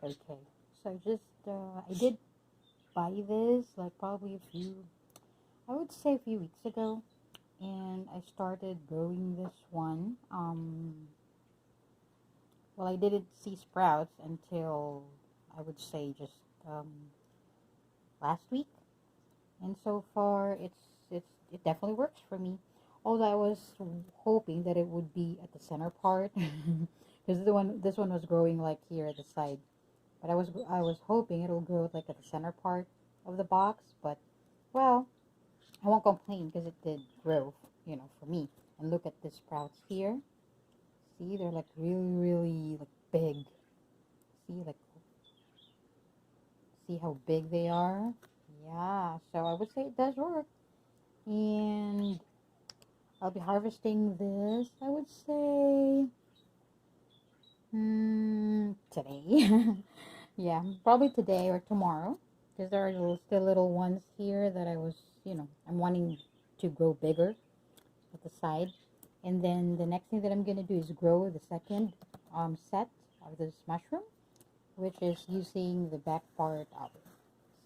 Okay, so just I did buy this like probably I would say a few weeks ago, and I started growing this one. Well, I didn't see sprouts until I would say just um, last week, and so far it definitely works for me. Although I was hoping that it would be at the center part, because this one was growing like here at the side. But I was hoping it'll grow like at the center part of the box. But well, I won't complain because it did grow, for me. And look at the sprouts here. See, they're like really, really like big. See, like see how big they are. Yeah, so I would say it does work. And I'll be harvesting this. I would say today. Yeah, probably today or tomorrow, because there are still little ones here that I'm wanting to grow bigger at the side. And then the next thing that I'm going to do is grow the second set of this mushroom, which is using the back part of it.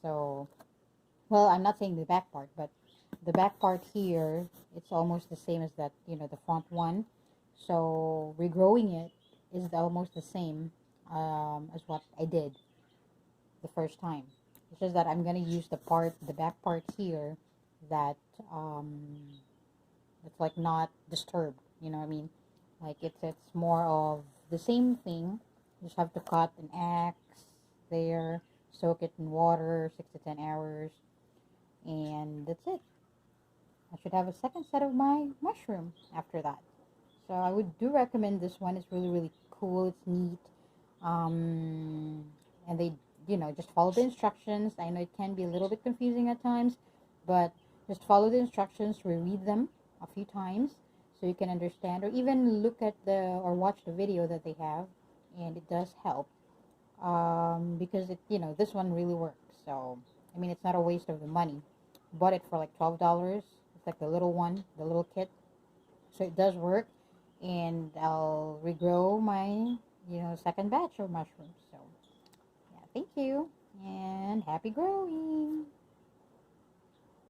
So, well, I'm not saying the back part, but the back part here, it's almost the same as that, the front one. So, regrowing it is almost the same as what I did the first time. It's just that I'm gonna use the back part here that it's like not disturbed. You know what I mean? Like it's more of the same thing. You just have to cut an axe there, soak it in water 6 to 10 hours, and that's it. I should have a second set of my mushroom after that. So I would do recommend this one. It's really really cool. It's neat. And they just follow the instructions. I know it can be a little bit confusing at times, but just follow the instructions, reread them a few times so you can understand, or even look at or watch the video that they have, and it does help, because this one really works. So I mean, it's not a waste of the money. Bought it for like $12. It's like the little one, the little kit, so it does work. And I'll regrow my second batch of mushrooms. So yeah, thank you and happy growing.